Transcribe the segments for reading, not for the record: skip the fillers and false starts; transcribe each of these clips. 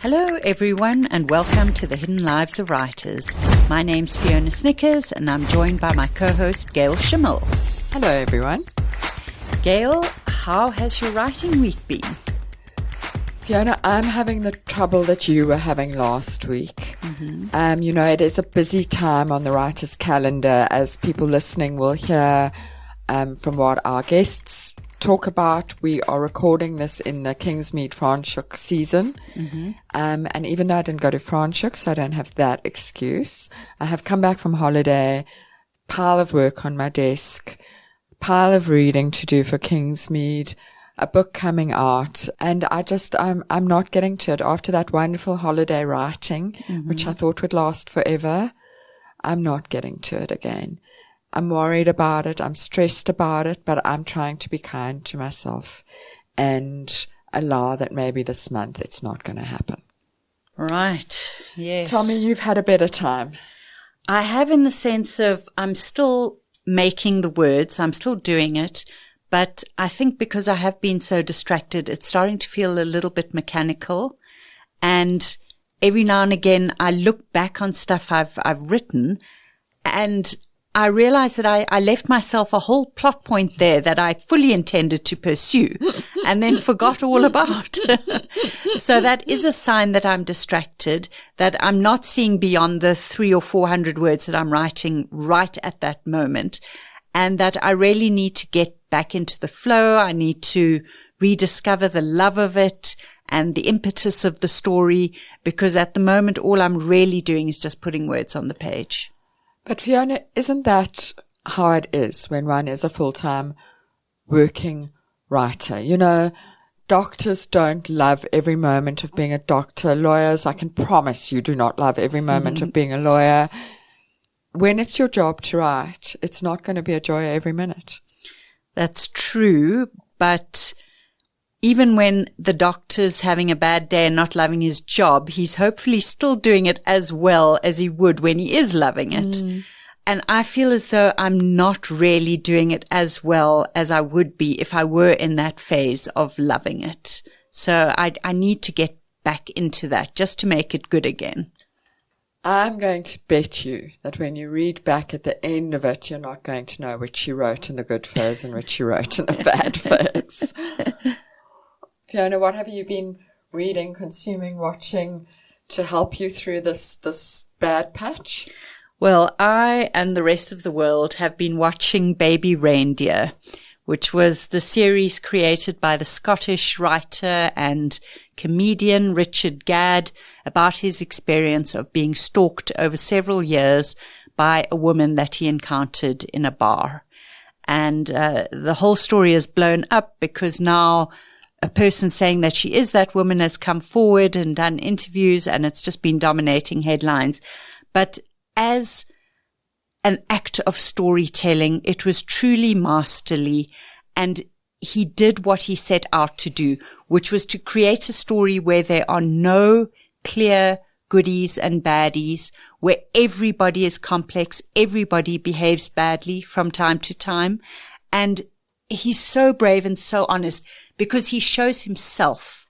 Hello everyone and welcome to the Hidden Lives of Writers. My name's Fiona Snickers and I'm joined by my co-host Gail Schimmel. Hello everyone. Gail, how has your writing week been? Fiona, I'm having the trouble that you were having last week. Mm-hmm. It is a busy time on the writer's calendar, as people listening will hear from what our guests talk about. We are recording this in the Kingsmead Franschhoek season. Mm-hmm. And even though I didn't go to Franschhoek, so I don't have that excuse, I have come back from holiday, pile of work on my desk, pile of reading to do for Kingsmead, a book coming out, and I'm not getting to it. After that wonderful holiday writing, mm-hmm. which I thought would last forever, I'm not getting to it again. I'm worried about it. I'm stressed about it, but I'm trying to be kind to myself and allow that maybe this month it's not going to happen. Right. Yes. Tell me you've had a better time. I have, in the sense of I'm still making the words. I'm still doing it. But I think because I have been so distracted, it's starting to feel a little bit mechanical. And every now and again, I look back on stuff I've written, and I realize that I left myself a whole plot point there that I fully intended to pursue and then forgot all about. So that is a sign that I'm distracted, that I'm not seeing beyond the 300 or 400 words that I'm writing right at that moment, and that I really need to get back into the flow. I need to rediscover the love of it and the impetus of the story, because at the moment all I'm really doing is just putting words on the page. But Fiona, isn't that how it is when one is a full-time working writer? You know, doctors don't love every moment of being a doctor. Lawyers, I can promise you, do not love every moment of being a lawyer. When it's your job to write, it's not going to be a joy every minute. That's true, but even when the doctor's having a bad day and not loving his job, he's hopefully still doing it as well as he would when he is loving it. Mm. And I feel as though I'm not really doing it as well as I would be if I were in that phase of loving it. So I need to get back into that just to make it good again. I'm going to bet you that when you read back at the end of it, you're not going to know which you wrote in the good phase and which you wrote in the bad phase. Fiona, what have you been reading, consuming, watching to help you through this bad patch? Well, I and the rest of the world have been watching Baby Reindeer, which was the series created by the Scottish writer and comedian Richard Gadd about his experience of being stalked over several years by a woman that he encountered in a bar. And the whole story is blown up because now a person saying that she is that woman has come forward and done interviews, and it's just been dominating headlines. But as an act of storytelling, it was truly masterly, and he did what he set out to do, which was to create a story where there are no clear goodies and baddies, where everybody is complex, everybody behaves badly from time to time. And he's so brave and so honest because he shows himself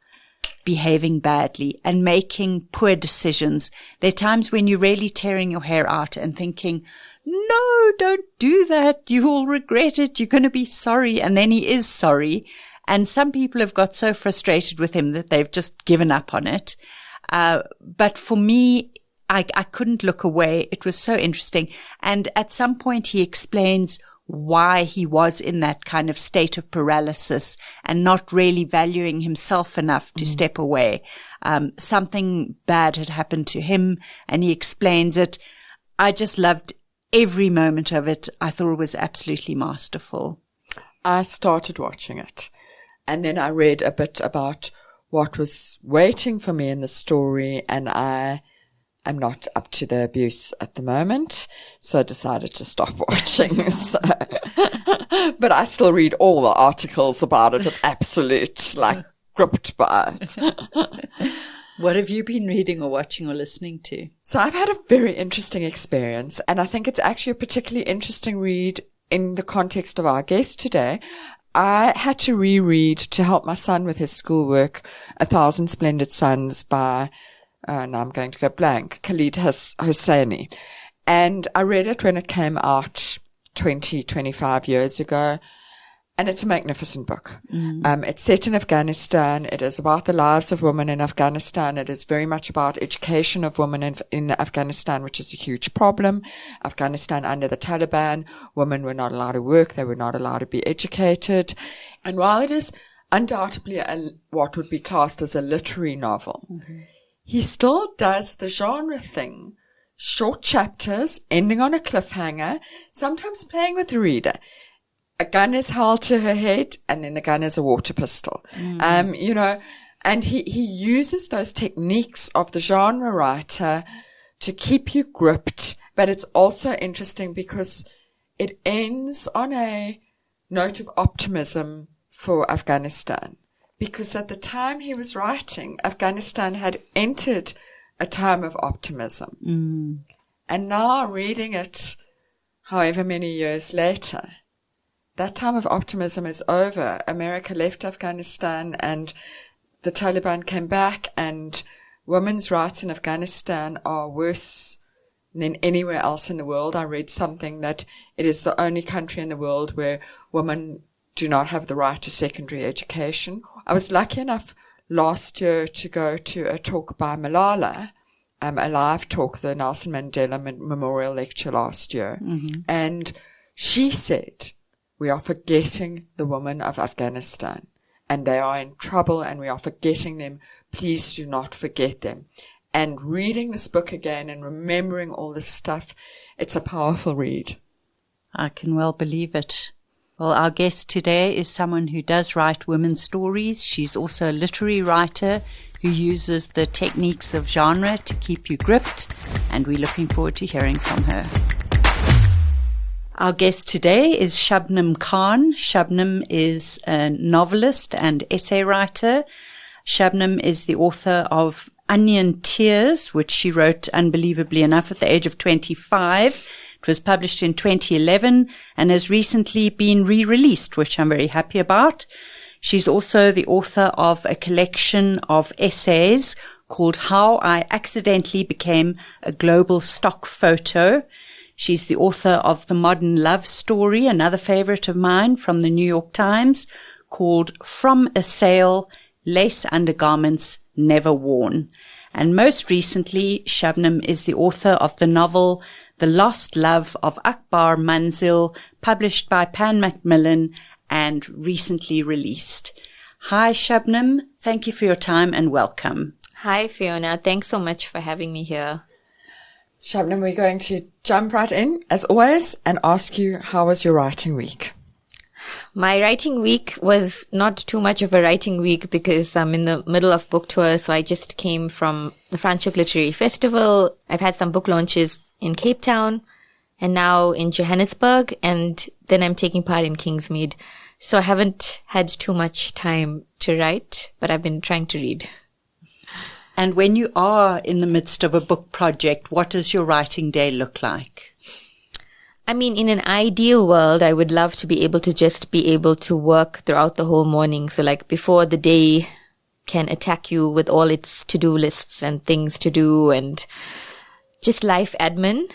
behaving badly and making poor decisions. There are times when you're really tearing your hair out and thinking, no, don't do that. You will regret it. You're going to be sorry. And then he is sorry. And some people have got so frustrated with him that they've just given up on it. But for me, I couldn't look away. It was so interesting. And at some point he explains why he was in that kind of state of paralysis and not really valuing himself enough to step away. Something bad had happened to him and he explains it. I just loved every moment of it. I thought it was absolutely masterful. I started watching it and then I read a bit about what was waiting for me in the story, and I am not up to the abuse at the moment, so I decided to stop watching. But I still read all the articles about it with absolute, gripped by it. What have you been reading or watching or listening to? So I've had a very interesting experience, and I think it's actually a particularly interesting read in the context of our guest today. I had to reread to help my son with his schoolwork, 1,000 Splendid Suns by, now I'm going to go blank, Khalid Hosseini. And I read it when it came out 25 years ago. And it's a magnificent book. It's set in Afghanistan. It is about the lives of women in Afghanistan. It is very much about education of women in Afghanistan, which is a huge problem. Afghanistan under the Taliban, women were not allowed to work. They were not allowed to be educated. And while it is undoubtedly what would be classed as a literary novel, he still does the genre thing. Short chapters, ending on a cliffhanger, sometimes playing with the reader. A gun is held to her head, and then the gun is a water pistol. And he uses those techniques of the genre writer to keep you gripped. But it's also interesting because it ends on a note of optimism for Afghanistan. Because at the time he was writing, Afghanistan had entered a time of optimism. And now reading it, however many years later, that time of optimism is over. America left Afghanistan and the Taliban came back, and women's rights in Afghanistan are worse than anywhere else in the world. I read something that it is the only country in the world where women do not have the right to secondary education. I was lucky enough last year to go to a talk by Malala, a live talk, the Nelson Mandela Memorial Lecture last year. And she said, we are forgetting the women of Afghanistan, and they are in trouble, and we are forgetting them. Please do not forget them. And reading this book again and remembering all this stuff, it's a powerful read. I can well believe it. Well, our guest today is someone who does write women's stories. She's also a literary writer who uses the techniques of genre to keep you gripped, and we're looking forward to hearing from her. Our guest today is Shubnum Khan. Shubnum is a novelist and essay writer. Shubnum is the author of Onion Tears, which she wrote, unbelievably enough, at the age of 25. It was published in 2011 and has recently been re-released, which I'm very happy about. She's also the author of a collection of essays called How I Accidentally Became a Global Stock Photo. She's the author of The Modern Love Story, another favorite of mine from the New York Times, called From a Sale, Lace Undergarments Never Worn. And most recently, Shubnum is the author of the novel The Lost Love of AKBAR MANZIL, published by Pan Macmillan and recently released. Hi, Shubnum. Thank you for your time and welcome. Hi, Fiona. Thanks so much for having me here. Shubnum, we're going to jump right in, as always, and ask you, how was your writing week? My writing week was not too much of a writing week because I'm in the middle of book tour. So I just came from the Franschhoek Literary Festival. I've had some book launches in Cape Town and now in Johannesburg. And then I'm taking part in Kingsmead. So I haven't had too much time to write, but I've been trying to read. And when you are in the midst of a book project, what does your writing day look like? I mean, in an ideal world, I would love to be able to just be able to work throughout the whole morning. So like before the day can attack you with all its to-do lists and things to do and just life admin.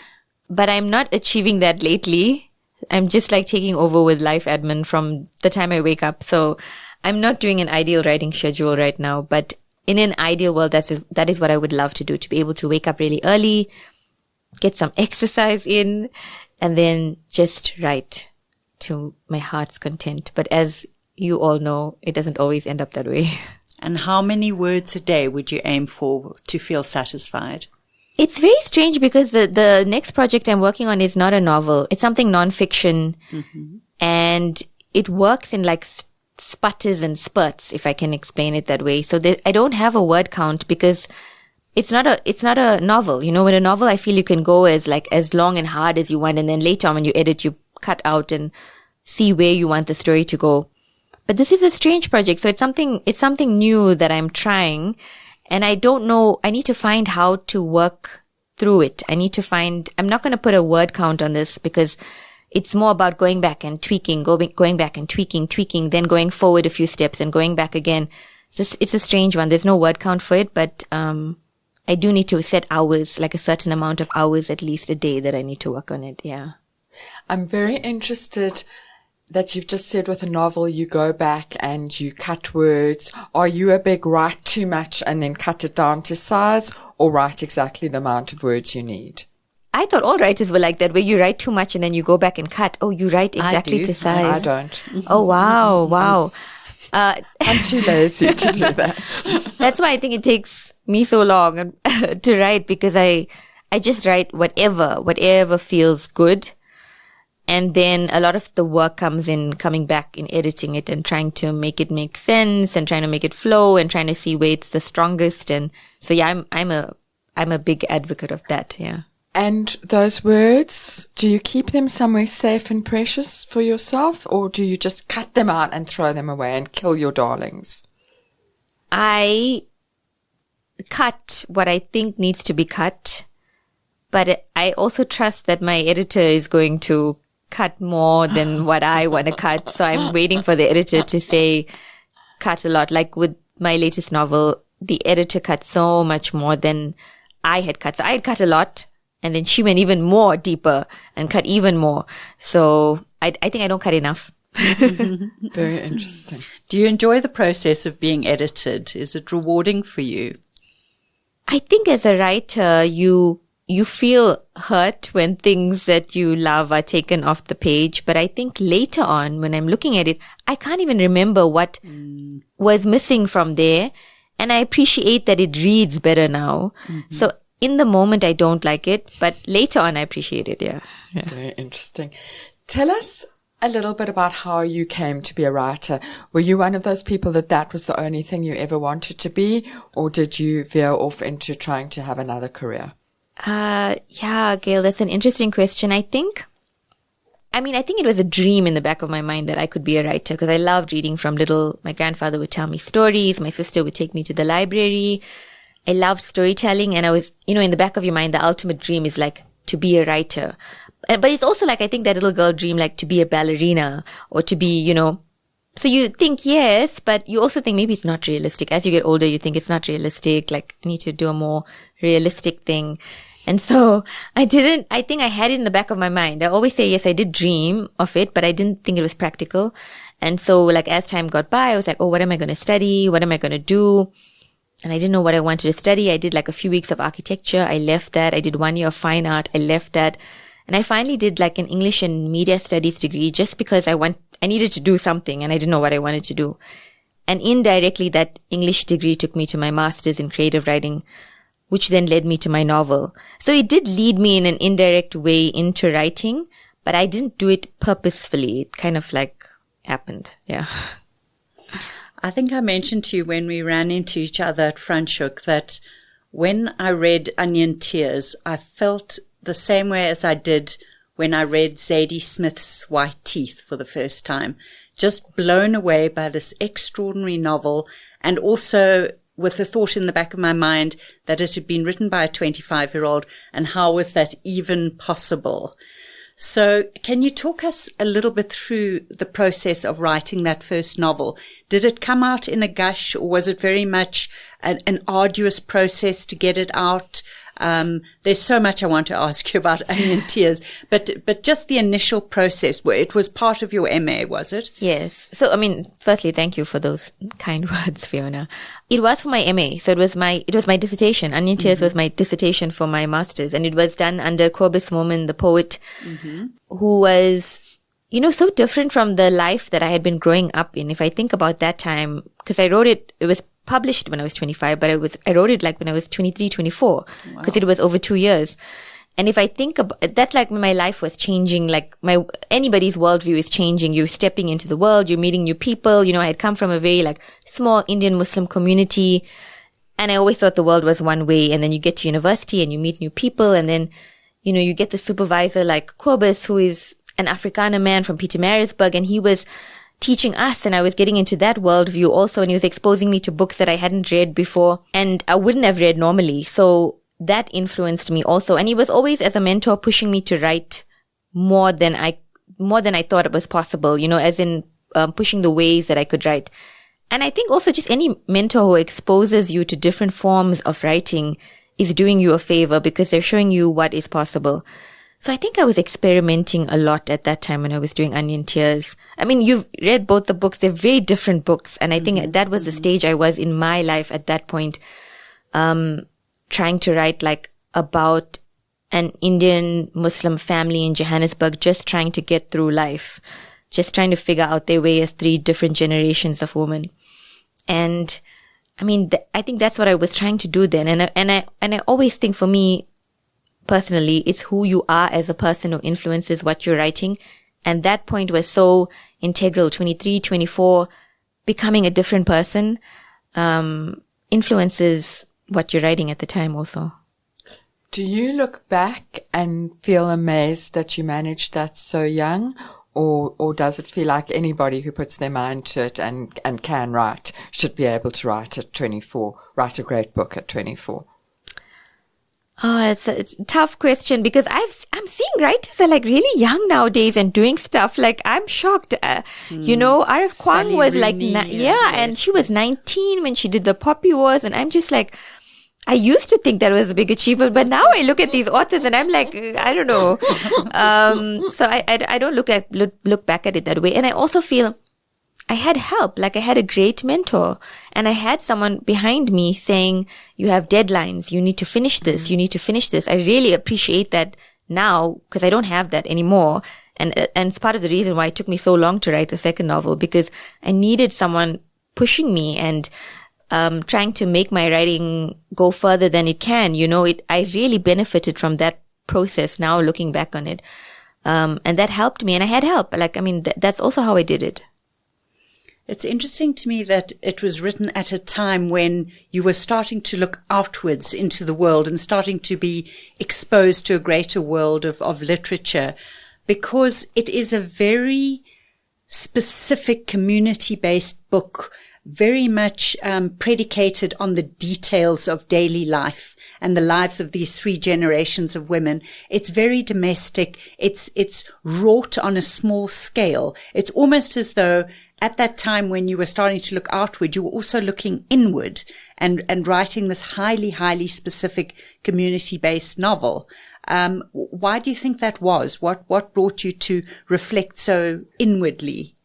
But I'm not achieving that lately. I'm just like taking over with life admin from the time I wake up. So I'm not doing an ideal writing schedule right now, but in an ideal world, that is what I would love to do, to be able to wake up really early, get some exercise in, and then just write to my heart's content. But as you all know, it doesn't always end up that way. And how many words a day would you aim for to feel satisfied? It's very strange because the next project I'm working on is not a novel. It's something nonfiction. And it works in like sputters and spurts, if I can explain it that way. So I don't have a word count because it's not a novel. You know, with a novel, I feel you can go as long and hard as you want. And then later on when you edit, you cut out and see where you want the story to go. But this is a strange project. So it's something new that I'm trying. And I don't know, I need to find how to work through it. I'm not going to put a word count on this because it's more about going back and tweaking, going back and tweaking, then going forward a few steps and going back again. It's a strange one. There's no word count for it, but I do need to set hours, like a certain amount of hours at least a day that I need to work on it. Yeah. I'm very interested that you've just said with a novel, you go back and you cut words. Are you a big write too much and then cut it down to size, or write exactly the amount of words you need? I thought all writers were like that, where you write too much and then you go back and cut. Oh, you write exactly to size. I don't. Oh, wow. I'm too lazy to do that. That's why I think it takes me so long to write, because I just write whatever feels good. And then a lot of the work comes in coming back in editing it and trying to make it make sense and trying to make it flow and trying to see where it's the strongest. And so, yeah, I'm a big advocate of that. Yeah. And those words, do you keep them somewhere safe and precious for yourself, or do you just cut them out and throw them away and kill your darlings? I cut what I think needs to be cut, but I also trust that my editor is going to cut more than what I want to cut. So I'm waiting for the editor to say cut a lot. Like with my latest novel, the editor cut so much more than I had cut. So I had cut a lot, and then she went even more deeper and cut even more. So I think I don't cut enough. Very interesting. Do you enjoy the process of being edited? Is it rewarding for you? I think as a writer, you feel hurt when things that you love are taken off the page. But I think later on, when I'm looking at it, I can't even remember what was missing from there. And I appreciate that it reads better now. Mm-hmm. So in the moment, I don't like it, but later on, I appreciate it. Yeah. Very interesting. Tell us a little bit about how you came to be a writer. Were you one of those people that was the only thing you ever wanted to be, or did you veer off into trying to have another career? Yeah, Gail, that's an interesting question. I think it was a dream in the back of my mind that I could be a writer, because I loved reading from little. My grandfather would tell me stories. My sister would take me to the library. I loved storytelling, and I was, in the back of your mind, the ultimate dream is like to be a writer. But it's also like, I think that little girl dream, like to be a ballerina or to be, so you think yes, but you also think maybe it's not realistic. As you get older, you think it's not realistic. Like I need to do a more realistic thing. And so I think I had it in the back of my mind. I always say, yes, I did dream of it, but I didn't think it was practical. And so like as time got by, I was like, oh, what am I going to study? What am I going to do? And I didn't know what I wanted to study. I did like a few weeks of architecture. I left that. I did 1 year of fine art. I left that. And I finally did like an English and media studies degree just because I needed to do something and I didn't know what I wanted to do. And indirectly, that English degree took me to my master's in creative writing, which then led me to my novel. So it did lead me in an indirect way into writing, but I didn't do it purposefully. It kind of like happened. Yeah. I think I mentioned to you when we ran into each other at Franschhoek that when I read Onion Tears, I felt the same way as I did when I read Zadie Smith's White Teeth for the first time. Just blown away by this extraordinary novel, and also with the thought in the back of my mind that it had been written by a 25-year-old, and how was that even possible? So can you talk us a little bit through the process of writing that first novel? Did it come out in a gush, or was it very much an arduous process to get it out? There's so much I want to ask you about Onion Tears, but just the initial process, where it was part of your MA, was it? Yes. So, firstly, thank you for those kind words, Fiona. It was for my MA. So it was my dissertation. Onion Tears was my dissertation for my master's, and it was done under Cobus Moman, the poet, who was, so different from the life that I had been growing up in. If I think about that time, because I wrote it was published when I was 25, but I wrote it like when I was 23, 24, because it was over 2 years. And if I think about that, like my life was changing, like anybody's worldview is changing. You're stepping into the world, you're meeting new people. I had come from a very like small Indian Muslim community, and I always thought the world was one way. And then you get to university and you meet new people, and then, you get the supervisor like Cobus, who is an Afrikaner man from Pietermaritzburg, and he was teaching us, and I was getting into that worldview also, and he was exposing me to books that I hadn't read before and I wouldn't have read normally. So that influenced me also. And he was always, as a mentor, pushing me to write more than I more than I thought it was possible, you know, as in pushing the ways that I could write. And I think also just any mentor who exposes you to different forms of writing is doing you a favor because they're showing you what is possible. So I think I was experimenting a lot at that time when I was doing Onion Tears. I mean, you've read both the books. They're very different books. And I think that was the stage I was in my life at that point, trying to write like about an Indian Muslim family in Johannesburg, just trying to get through life, just trying to figure out their way as 3 different generations of women. And I mean, I think that's what I was trying to do then. And I always think for me, personally, it's who you are as a person who influences what you're writing. And that point was so integral. 23, 24, becoming a different person, influences what you're writing at the time also. Do you look back and feel amazed that you managed that so young? Or does it feel like anybody who puts their mind to it and can write should be able to write at 24, write a great book at 24? Oh, it's a tough question because I'm seeing writers are like really young nowadays and doing stuff. Like I'm shocked. You know, Arif Kwang was like, and she was 19 when she did The Poppy Wars. And I'm just like, I used to think that was a big achievement, but now I look at these authors and I'm like, I don't know. So I don't look back at it that way. And I also feel I had help. Like I had a great mentor and I had someone behind me saying, you have deadlines. You need to finish this. You need to finish this. I really appreciate that now because I don't have that anymore. And it's part of the reason why it took me so long to write the second novel because I needed someone pushing me and trying to make my writing go further than it can. You know, I really benefited from that process now looking back on it. And that helped me and I had help. Like, I mean, that's also how I did it. It's interesting to me that it was written at a time when you were starting to look outwards into the world and starting to be exposed to a greater world of literature, because it is a very specific community-based book, very much predicated on the details of daily life and the lives of these 3 generations of women. It's very domestic. It's wrought on a small scale. It's almost as though at that time when you were starting to look outward, you were also looking inward and writing this highly, highly specific community-based novel. Why do you think that was? What brought you to reflect so inwardly?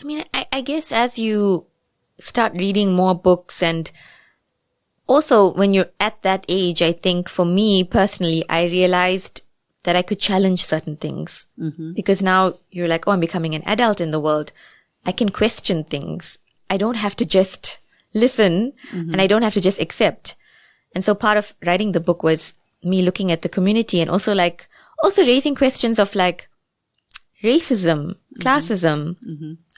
I mean, I guess as you start reading more books and also when you're at that age, I think for me personally, I realized that I could challenge certain things because now you're like, oh, I'm becoming an adult in the world. I can question things. I don't have to just listen and I don't have to just accept. And so part of writing the book was me looking at the community and also raising questions of like racism, classism,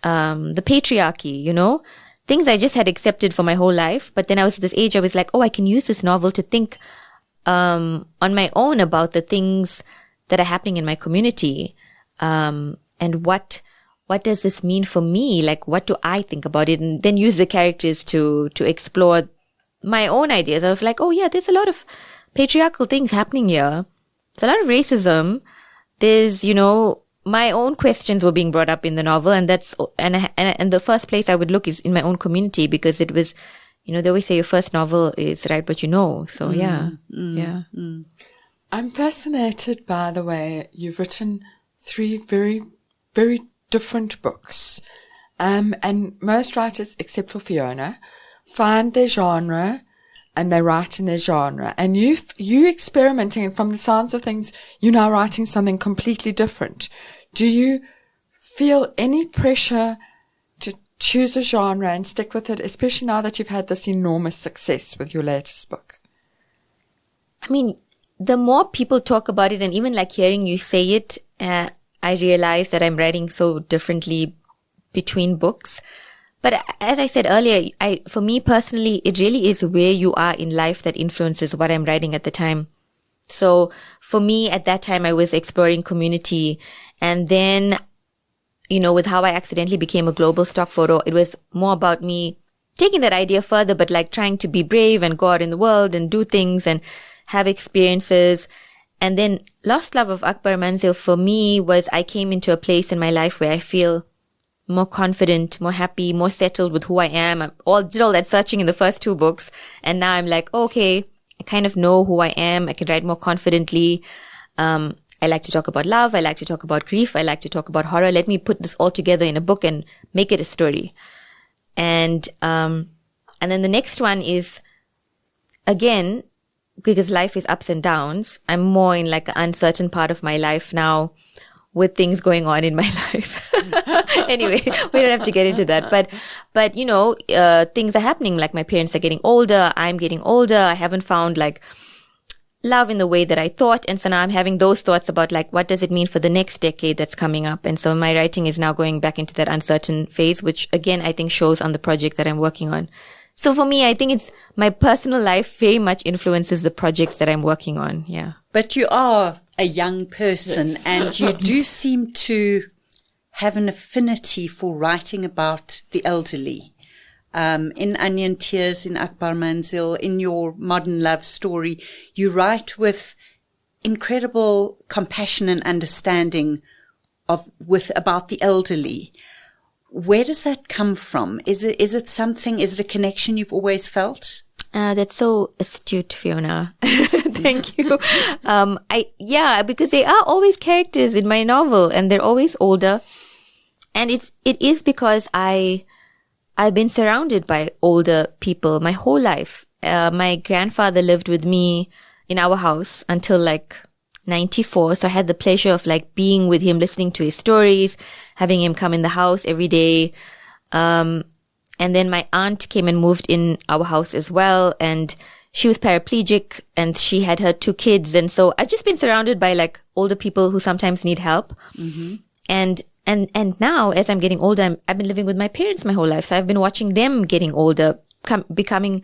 the patriarchy, you know, things I just had accepted for my whole life. But then I was at this age, I was like, oh, I can use this novel to think on my own about the things that are happening in my community. And what does this mean for me? Like, what do I think about it? And then use the characters to explore my own ideas. I was like, oh yeah, there's a lot of patriarchal things happening here. There's a lot of racism. There's, you know, my own questions were being brought up in the novel. And and the first place I would look is in my own community because it was, you know, they always say your first novel is Write What You Know. So yeah. I'm fascinated by the way you've written 3 very, very different books. And most writers, except for Fiona, find their genre and they write in their genre. And you experimenting, and from the sounds of things, you're now writing something completely different. Do you feel any pressure to choose a genre and stick with it, especially now that you've had this enormous success with your latest book? I mean, the more people talk about it and even like hearing you say it, I realize that I'm writing so differently between books. But as I said earlier, for me personally, it really is where you are in life that influences what I'm writing at the time. So for me at that time, I was exploring community. And then, you know, with how I accidentally became a global stock photo, it was more about me taking that idea further, but like trying to be brave and go out in the world and do things and have experiences. And then Lost Love of AKBAR MANZIL for me was I came into a place in my life where I feel more confident, more happy, more settled with who I am. Did all that searching in the first 2 books. And now I'm like, okay, I kind of know who I am. I can write more confidently. I like to talk about love. I like to talk about grief. I like to talk about horror. Let me put this all together in a book and make it a story. And then the next one is, again, because life is ups and downs, I'm more in like an uncertain part of my life now with things going on in my life. Anyway, we don't have to get into that. But you know, things are happening. Like my parents are getting older. I'm getting older. I haven't found like love in the way that I thought. And so now I'm having those thoughts about like, what does it mean for the next decade that's coming up? And so my writing is now going back into that uncertain phase, which again, I think shows on the project that I'm working on. So for me, I think it's my personal life very much influences the projects that I'm working on. Yeah. But you are a young person, yes. And you do seem to have an affinity for writing about the elderly. In Onion Tears, in AKBAR MANZIL, in your modern love story, you write with incredible compassion and understanding about the elderly. Where does that come from? Is it a connection you've always felt? That's so astute, Fiona. Thank you. Because they are always characters in my novel and they're always older. And it is because I've been surrounded by older people my whole life. My grandfather lived with me in our house until like 94. So I had the pleasure of like being with him, listening to his stories, having him come in the house every day. And then my aunt came and moved in our house as well. And she was paraplegic and she had her 2 kids. And so I've just been surrounded by like older people who sometimes need help. Mm-hmm. And now as I'm getting older, I've been living with my parents my whole life. So I've been watching them getting older, becoming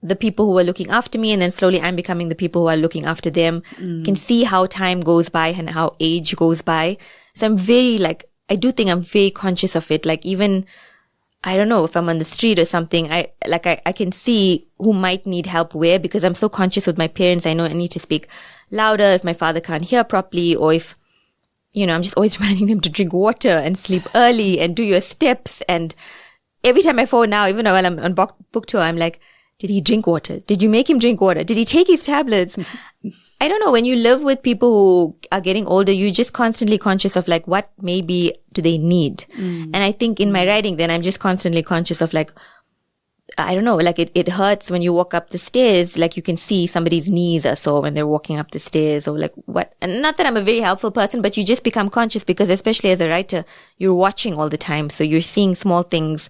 the people who are looking after me. And then slowly I'm becoming the people who are looking after them. Can see how time goes by and how age goes by. So I do think I'm very conscious of it. Like even, I don't know, if I'm on the street or something, I can see who might need help where, because I'm so conscious with my parents. I know I need to speak louder if my father can't hear properly, or if, you know, I'm just always reminding them to drink water and sleep early and do your steps. And every time I phone now, even while I'm on book tour, I'm like, did he drink water? Did you make him drink water? Did he take his tablets? I don't know. When you live with people who are getting older, you're just constantly conscious of like, what maybe do they need? And I think in my writing, then I'm just constantly conscious of like, I don't know, like it hurts when you walk up the stairs, like you can see somebody's knees are sore when they're walking up the stairs, or like what, and not that I'm a very helpful person, but you just become conscious because especially as a writer, you're watching all the time. So you're seeing small things.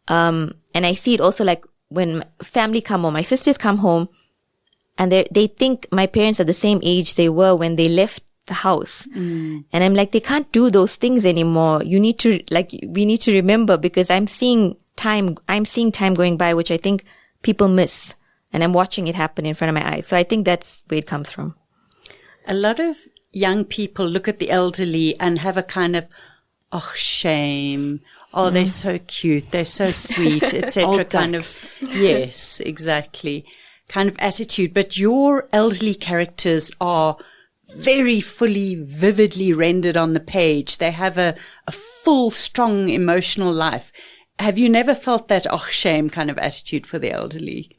And I see it also like when family come home, my sisters come home and they think my parents are the same age they were when they left the house. And I'm like, they can't do those things anymore. We need to remember, because I'm seeing time going by, which I think people miss, and I'm watching it happen in front of my eyes. So I think that's where it comes from. A lot of young people look at the elderly and have a kind of, oh, shame. Oh, they're so cute. They're so sweet, etc. kind of, yes, exactly. Kind of attitude. But your elderly characters are very fully, vividly rendered on the page. They have a full, strong emotional life. Have you never felt that, oh, shame kind of attitude for the elderly?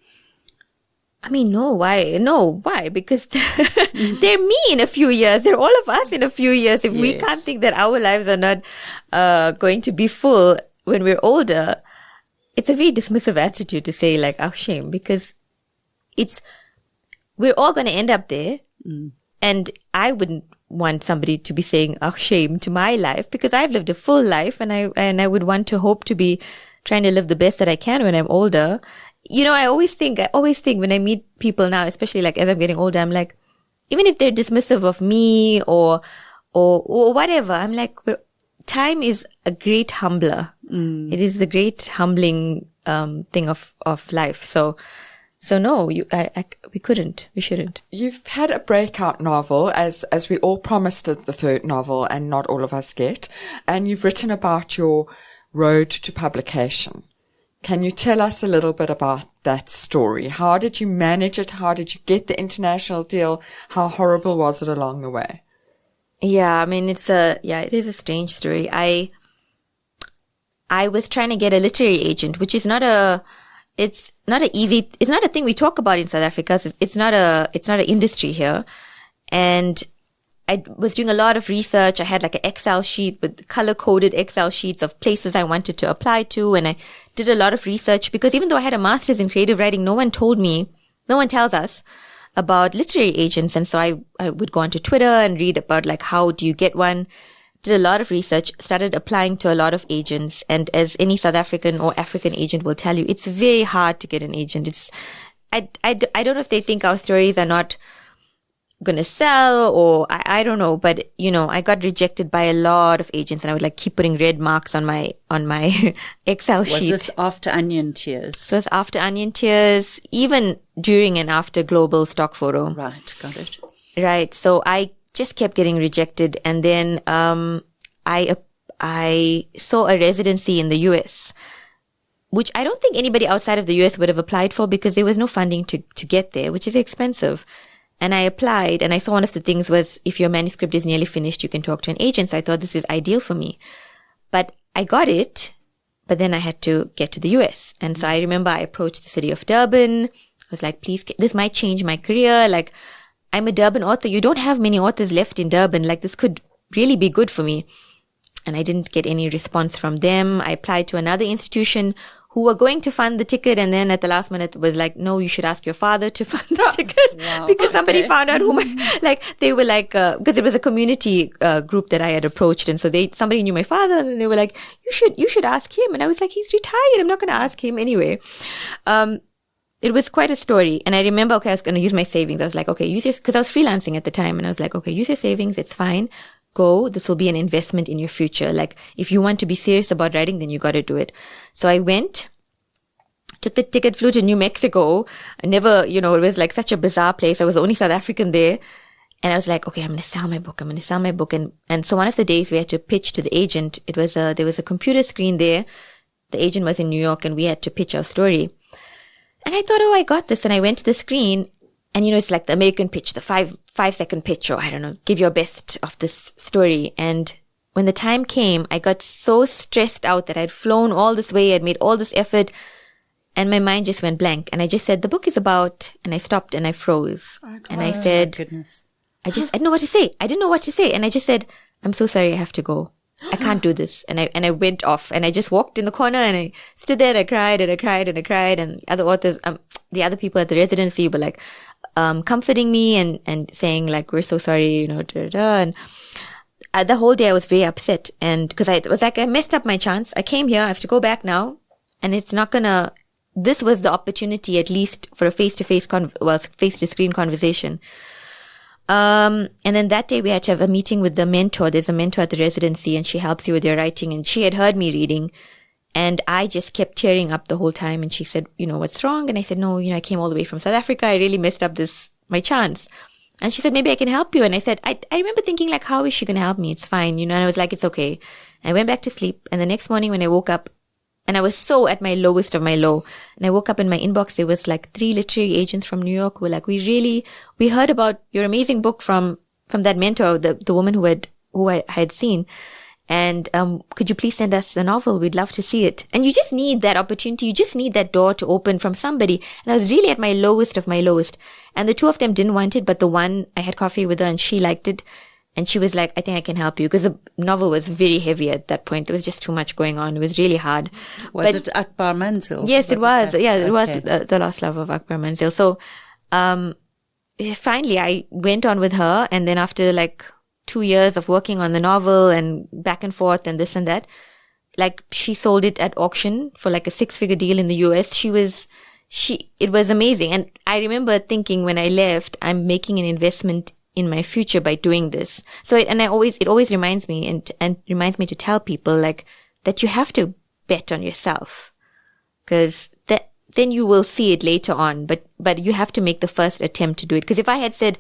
I mean, no, why? No, why? Because they're me in a few years. They're all of us in a few years. If we can't think that our lives are not going to be full when we're older, it's a very dismissive attitude to say like, oh, shame, because we're all going to end up there. And I wouldn't want somebody to be saying, oh, shame to my life, because I've lived a full life, and I would want to hope to be trying to live the best that I can when I'm older. You know, I always think when I meet people now, especially like as I'm getting older, I'm like, even if they're dismissive of me or whatever, I'm like, time is a great humbler. It is the great humbling, thing of life. So no, we shouldn't. You've had a breakout novel, as we all promised the 3rd novel, and not all of us get. And you've written about your road to publication. Can you tell us a little bit about that story? How did you manage it? How did you get the international deal? How horrible was it along the way? Yeah, I mean, it is a strange story. I was trying to get a literary agent, which is it's not a thing we talk about in South Africa. It's not an industry here. And I was doing a lot of research. I had like an Excel sheet with color-coded Excel sheets of places I wanted to apply to. And I did a lot of research because even though I had a master's in creative writing, no one tells us about literary agents. And so I would go onto Twitter and read about like, how do you get one? Did a lot of research, started applying to a lot of agents. And as any South African or African agent will tell you, it's very hard to get an agent. I don't know if they think our stories are not going to sell, or I don't know, but I got rejected by a lot of agents, and I would like keep putting red marks on my Excel sheet. Was this after Onion Tears? So it's after Onion Tears, even during and after Global Stock Photo. Right, got it. Right. So I just kept getting rejected, and then I saw a residency in the US, which I don't think anybody outside of the US would have applied for because there was no funding to get there, which is expensive. And I applied, and I saw one of the things was, if your manuscript is nearly finished, you can talk to an agent. So I thought this is ideal for me. But I got it, but then I had to get to the US. And so I remember I approached the city of Durban. I was like, please, this might change my career. Like, I'm a Durban author. You don't have many authors left in Durban. Like, this could really be good for me. And I didn't get any response from them. I applied to another institution who were going to fund the ticket, and then at the last minute was like, no, you should ask your father to fund the ticket. Wow. Because somebody found out they were like, because it was a community group that I had approached, and so somebody knew my father, and they were like, you should ask him. And I was like, he's retired, I'm not going to ask him anyway. It was quite a story. And I remember, okay, I was going to use my savings. I was like, okay, use your, because I was freelancing at the time, and I was like, okay, use your savings, it's fine. Go, this will be an investment in your future. Like, if you want to be serious about writing, then you got to do it. So I went, took the ticket, flew to New Mexico. I never, it was like such a bizarre place. I was the only South African there. And I was like, okay, I'm going to sell my book. And so one of the days we had to pitch to the agent. There was a computer screen there. The agent was in New York, and we had to pitch our story. And I thought, oh, I got this. And I went to the screen, and it's like the American pitch, the 5-second pitch, or I don't know, give your best of this story. And when the time came, I got so stressed out that I'd flown all this way, I'd made all this effort, and my mind just went blank. And I just said, the book is about, and I stopped and I froze. And I said, goodness. I didn't know what to say. And I just said, I'm so sorry, I have to go. I can't do this. And I went off, and I just walked in the corner, and I stood there, and I cried. And other authors, the other people at the residency were like, comforting me and saying like, we're so sorry, And the whole day I was very upset. And because I was like, I messed up my chance. I came here. I have to go back now. And it's not this was the opportunity, at least for a face-to-face, face-to-screen conversation. And then that day we had to have a meeting with the mentor. There's a mentor at the residency, and she helps you with your writing. And she had heard me reading, and I just kept tearing up the whole time. And she said, what's wrong? And I said, no, I came all the way from South Africa. I really messed up my chance. And she said, maybe I can help you. And I said, I remember thinking like, how is she going to help me? It's fine. And I was like, it's okay. And I went back to sleep. And the next morning when I woke up, and I was so at my lowest of my low, and I woke up in my inbox, there was like 3 literary agents from New York who were like, we heard about your amazing book from that mentor, the woman who I had seen. And, could you please send us the novel? We'd love to see it. And you just need that opportunity. You just need that door to open from somebody. And I was really at my lowest of my lowest. And the 2 of them didn't want it, but the one, I had coffee with her and she liked it. And she was like, I think I can help you. Because the novel was very heavy at that point. There was just too much going on. It was really hard. Was it AKBAR MANZIL? Yes, it was. It was The Lost Love of AKBAR MANZIL. So, finally I went on with her. And then after like 2 years of working on the novel and back and forth and this and that, like she sold it at auction for like a 6-figure deal in the US. It was amazing. And I remember thinking when I left, I'm making an investment in my future by doing this. So it always reminds me and reminds me to tell people like that you have to bet on yourself, because then you will see it later on. But you have to make the first attempt to do it. Because if I had said,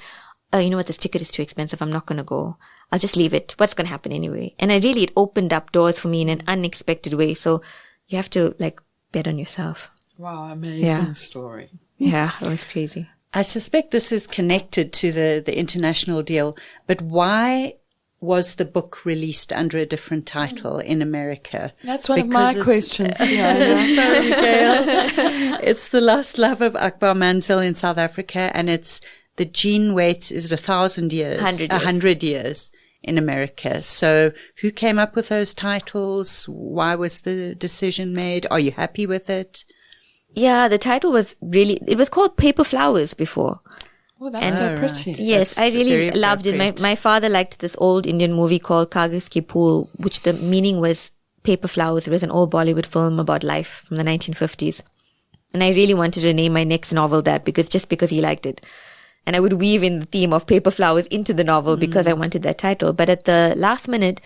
oh, you know what, this ticket is too expensive, I'm not going to go, I'll just leave it. What's going to happen anyway? And it opened up doors for me in an unexpected way. So you have to like bet on yourself. Wow, amazing story. Yeah, it was crazy. I suspect this is connected to the international deal, but why was the book released under a different title in America? That's one of my questions. Sorry, Gail. It's The Lost Love of AKBAR MANZIL in South Africa, and it's The Gene Waits is 1,000 years. 100 years in America. So who came up with those titles? Why was the decision made? Are you happy with it? Yeah, the title was it was called Paper Flowers before. Oh, that's so pretty. Right. Yes, that's I really loved it. My father liked this old Indian movie called Kagas Ki Phool, which the meaning was paper flowers. It was an old Bollywood film about life from the 1950s. And I really wanted to name my next novel that because he liked it. And I would weave in the theme of paper flowers into the novel because I wanted that title. But at the last minute,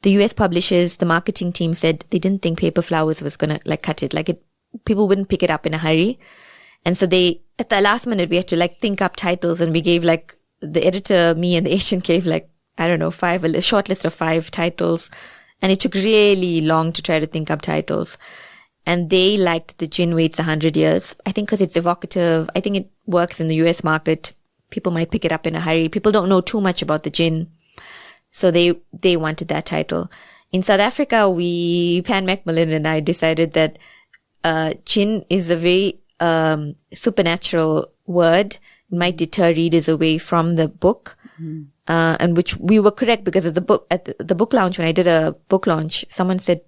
the US publishers, the marketing team said they didn't think paper flowers was going to cut it. People wouldn't pick it up in a hurry. And so at the last minute, we had to think up titles, and we gave the editor, me and the agent gave a short list of 5 titles. And it took really long to try to think up titles. And they liked The Gin Waits 100 Years. I think because it's evocative. I think it works in the US market. People might pick it up in a hurry. People don't know too much about the gin. So they wanted that title. In South Africa, Pan Macmillan and I decided that gin is a very supernatural word. It might deter readers away from the book. And which we were correct because of the book. At the book launch, when I did a book launch, someone said,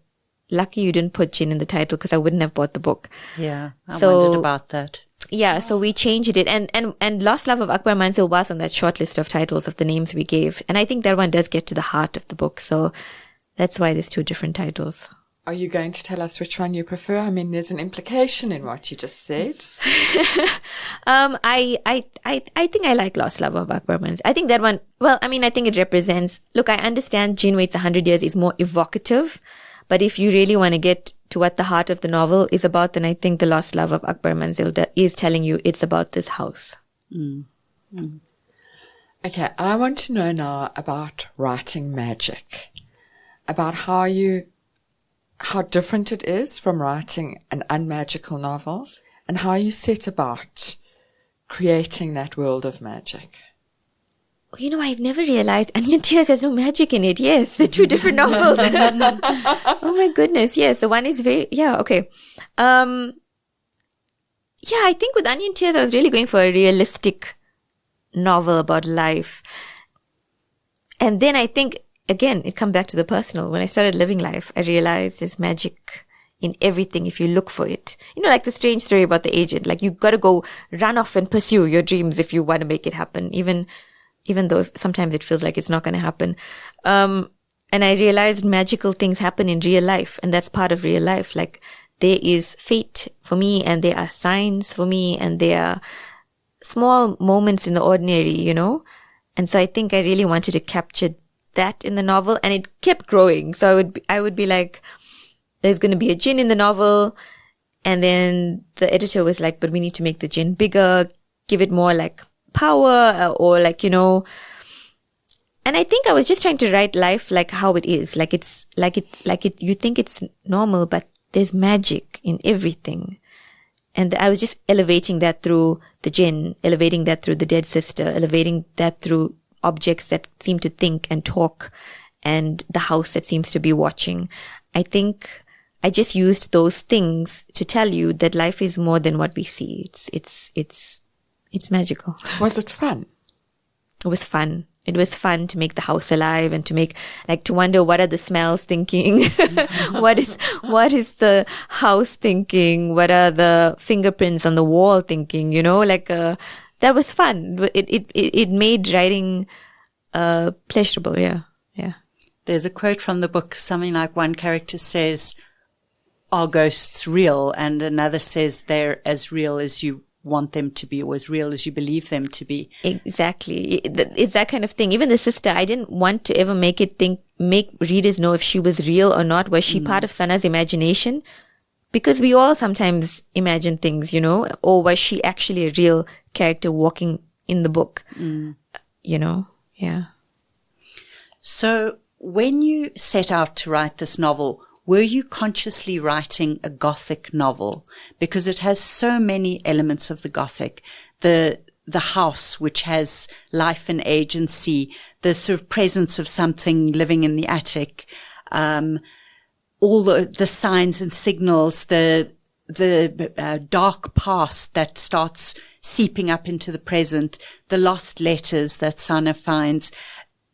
lucky you didn't put gin in the title because I wouldn't have bought the book. Yeah, I wondered about that. Yeah, so we changed it. And Lost Love of AKBAR MANZIL was on that short list of titles of the names we gave. And I think that one does get to the heart of the book. So that's why there's 2 different titles. Are you going to tell us which one you prefer? I mean, there's an implication in what you just said. I think I like Lost Love of AKBAR MANZIL. I think that one, I think it represents, look, I understand Gin Waits 100 Years is more evocative, but if you really want to get to what the heart of the novel is about, then I think The Lost Love of AKBAR MANZIL is telling you it's about this house. Okay, I want to know now about writing magic, about how different it is from writing an unmagical novel, and how you set about creating that world of magic. I've never realized Onion Tears has no magic in it. Yes, they're 2 different novels. Oh my goodness. Yes, the one is okay. I think with Onion Tears, I was really going for a realistic novel about life. And then I think, again, it comes back to the personal. When I started living life, I realized there's magic in everything if you look for it. Like the strange story about the agent. You got to go run off and pursue your dreams if you want to make it happen, even though sometimes it feels like it's not going to happen. And I realized magical things happen in real life, and that's part of real life. There is fate for me, and there are signs for me, and there are small moments in the ordinary, And so I think I really wanted to capture that in the novel, and it kept growing. So I would be like, there's going to be a gin in the novel. And then the editor was like, but we need to make the gin bigger, give it more power or and I think I was just trying to write life how it is. You think it's normal, but there's magic in everything. And I was just elevating that through the gin, elevating that through the dead sister, elevating that through objects that seem to think and talk, and the house that seems to be watching. I think I just used those things to tell you that life is more than what we see. It's magical. Was it fun? It was fun. It was fun to make the house alive and to make, to wonder what are the smells thinking? what is the house thinking? What are the fingerprints on the wall thinking? That was fun. It made writing, pleasurable. Yeah. Yeah. There's a quote from the book, something like one character says, are ghosts real? And another says they're as real as you want them to be, or as real as you believe them to be. Exactly. It's that kind of thing. Even the sister, I didn't want to ever make readers know if she was real or not. Was she part of Sana's imagination? Because we all sometimes imagine things, or was she actually a real character walking in the book? Yeah. So when you set out to write this novel, were you consciously writing a Gothic novel? Because it has so many elements of the Gothic. The house, which has life and agency, the sort of presence of something living in the attic, all the signs and signals, the dark past that starts seeping up into the present, the lost letters that Sana finds.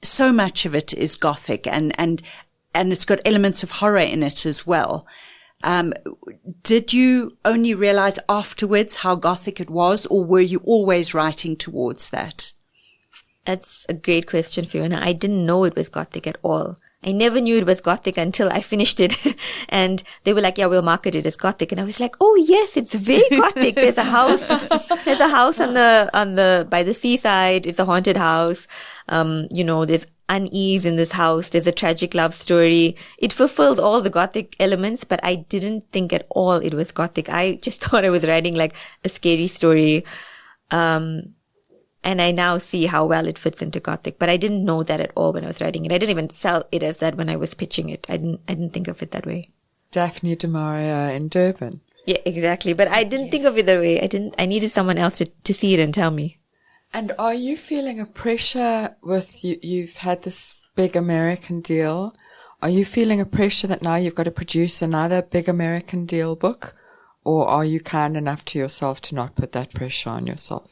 So much of it is Gothic, and it's got elements of horror in it as well. Did you only realize afterwards how Gothic it was, or were you always writing towards that? That's a great question, Fiona. I didn't know it was Gothic at all. I never knew it was Gothic until I finished it. And they were like, yeah, we'll market it as Gothic. And I was like, oh yes, it's very Gothic. There's a house on by the seaside. It's a haunted house. There's unease in this house. There's a tragic love story. It fulfilled all the Gothic elements, but I didn't think at all it was Gothic. I just thought I was writing like a scary story. And I now see how well it fits into Gothic, but I didn't know that at all when I was writing it. I didn't even sell it as that when I was pitching it. I didn't think of it that way. Daphne du Maurier in Durban. Yeah, exactly. But I didn't think of it that way. I needed someone else to see it and tell me. And are you feeling a pressure with you've had this big American deal? Are you feeling a pressure that now you've got to produce another big American deal book? Or are you kind enough to yourself to not put that pressure on yourself?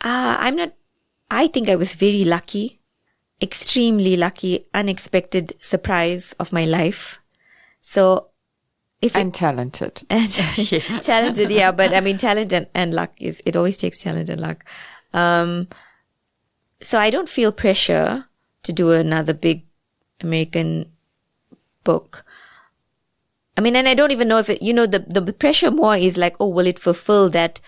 I'm not. I think I was very lucky, extremely lucky, unexpected surprise of my life. So, talented. Talented, yeah. But I mean, talent and luck it always takes talent and luck. So I don't feel pressure to do another big American book. I mean, and I don't even know if it, the pressure more is like, oh, will it fulfill that,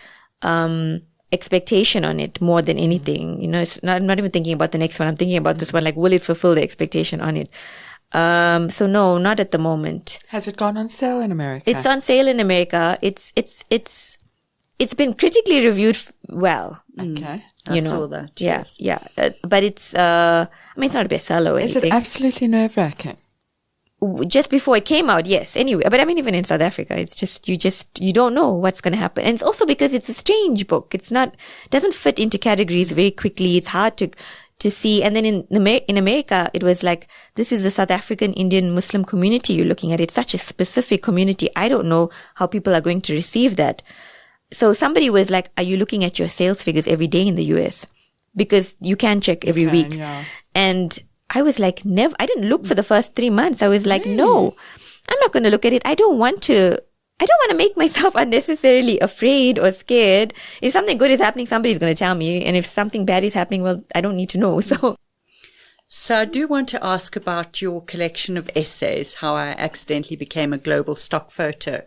expectation on it more than anything? I'm not even thinking about the next one. I'm thinking about this one. Like, will it fulfill the expectation on it? So no, not at the moment. Has it gone on sale in America? It's on sale in America. It's been critically reviewed well. Okay. I saw that. Yeah. Yes. Yeah. But it's it's not a bestseller or anything. Is it absolutely nerve-wracking? Just before it came out, yes. Anyway, but I mean, even in South Africa, it's you don't know what's going to happen. And it's also because it's a strange book. Doesn't fit into categories very quickly. It's hard to see. And then in America, it was like, this is the South African Indian Muslim community you're looking at. It's such a specific community. I don't know how people are going to receive that. So somebody was like, are you looking at your sales figures every day in the US? Because you can check every week. Yeah. And I was like, never. I didn't look for the first 3 months. I was like, no, I'm not going to look at it. I don't want to make myself unnecessarily afraid or scared. If something good is happening, somebody's going to tell me. And if something bad is happening, well, I don't need to know. So I do want to ask about your collection of essays, How I Accidentally Became a Global Stock Photo.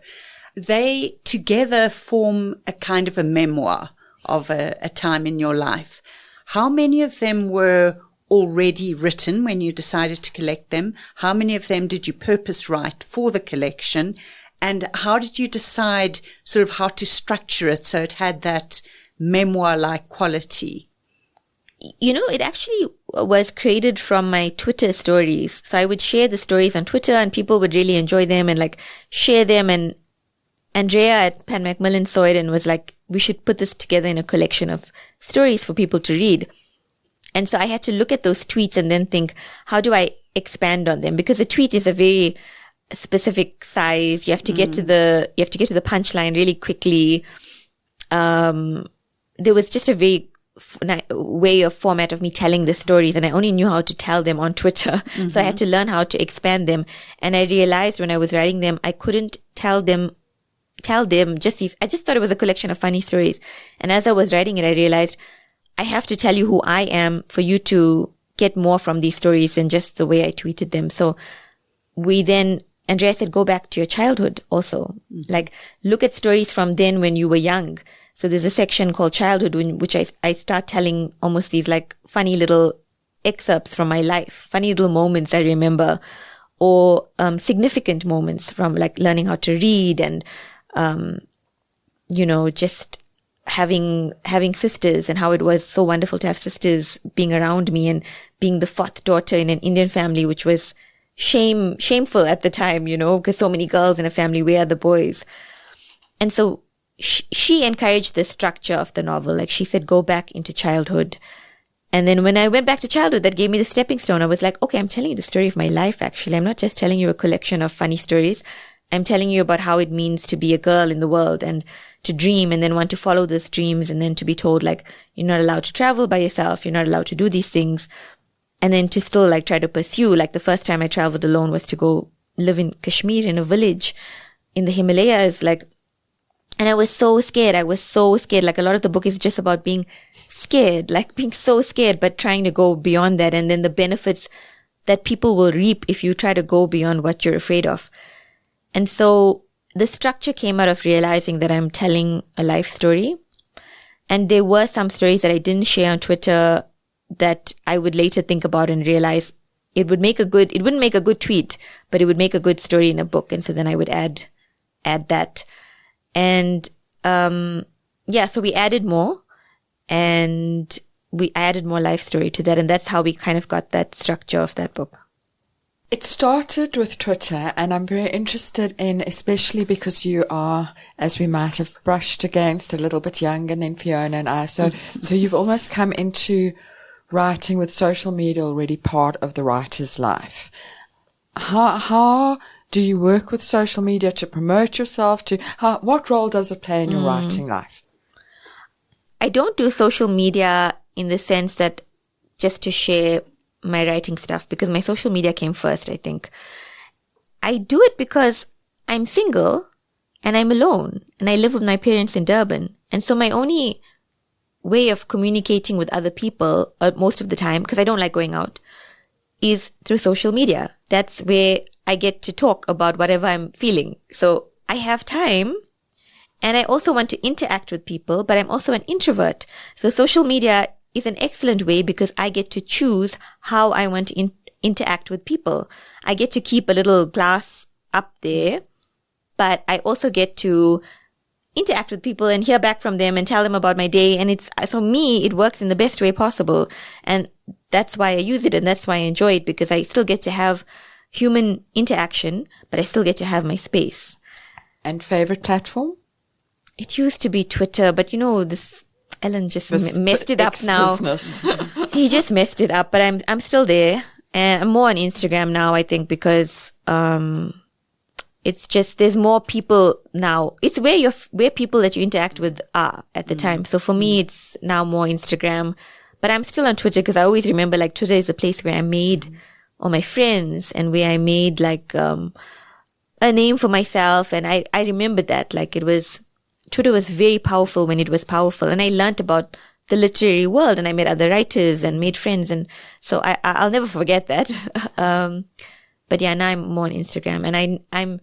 They together form a kind of a memoir of a time in your life. How many of them were already written when you decided to collect them? How many of them did you purpose write for the collection? And how did you decide sort of how to structure it so it had that memoir-like quality? It actually was created from my Twitter stories. So I would share the stories on Twitter and people would really enjoy them and like share them. And Andrea at Pan Macmillan saw it and was like, we should put this together in a collection of stories for people to read. And so I had to look at those tweets and then think, how do I expand on them? Because a tweet is a very specific size. You have to get to the punchline really quickly. There was just a very way of format of me telling the stories, and I only knew how to tell them on Twitter. So I had to learn how to expand them. And I realized when I was writing them, I couldn't tell them just these. I just thought it was a collection of funny stories. And as I was writing it, I realized I have to tell you who I am for you to get more from these stories than just the way I tweeted them. So Andrea said, go back to your childhood also. Like, look at stories from then when you were young. So there's a section called childhood in which I start telling almost these like funny little excerpts from my life, funny little moments I remember, or significant moments from like learning how to read and, just having sisters and how it was so wonderful to have sisters being around me and being the fourth daughter in an Indian family, which was shameful at the time, because so many girls in a family, where are the boys? And so she encouraged the structure of the novel. Like she said, go back into childhood. And then when I went back to childhood, that gave me the stepping stone. I was like, okay, I'm telling you the story of my life, actually. I'm not just telling you a collection of funny stories. I'm telling you about how it means to be a girl in the world and to dream and then want to follow those dreams and then to be told, like, you're not allowed to travel by yourself. You're not allowed to do these things. And then to still like try to pursue, like the first time I traveled alone was to go live in Kashmir in a village in the Himalayas, like, and I was so scared. Like a lot of the book is just about being scared, like being so scared, but trying to go beyond that. And then the benefits that people will reap if you try to go beyond what you're afraid of. And so the structure came out of realizing that I'm telling a life story. And there were some stories that I didn't share on Twitter that I would later think about and realize it wouldn't make a good tweet, but it would make a good story in a book. And so then I would add that. And, so we added more and I added more life story to that. And that's how we kind of got that structure of that book. It started with Twitter, and I'm very interested in, especially because you are, as we might have brushed against, a little bit younger than Fiona and I. So you've almost come into writing with social media already part of the writer's life. How do you work with social media to promote yourself? What role does it play in your writing life? I don't do social media in the sense that just to share my writing stuff, because my social media came first, I think. I do it because I'm single and I'm alone and I live with my parents in Durban. And so my only way of communicating with other people most of the time, because I don't like going out, is through social media. That's where I get to talk about whatever I'm feeling. So I have time and I also want to interact with people, but I'm also an introvert. So social media is an excellent way because I get to choose how I want to interact with people. I get to keep a little glass up there, but I also get to interact with people and hear back from them and tell them about my day. And so me, it works in the best way possible. And that's why I use it and that's why I enjoy it, because I still get to have human interaction, but I still get to have my space. And favorite platform? It used to be Twitter, but this Ellen just messed it up now. He just messed it up, but I'm still there. And I'm more on Instagram now, I think, because it's just there's more people now. It's where people that you interact with are at the time. So for me, it's now more Instagram. But I'm still on Twitter because I always remember, like, Twitter is a place where I made all my friends and where I made like a name for myself. And I remember that, like, Twitter was very powerful when it was powerful. And I learned about the literary world and I met other writers and made friends. And so I'll never forget that. But yeah, now I'm more on Instagram and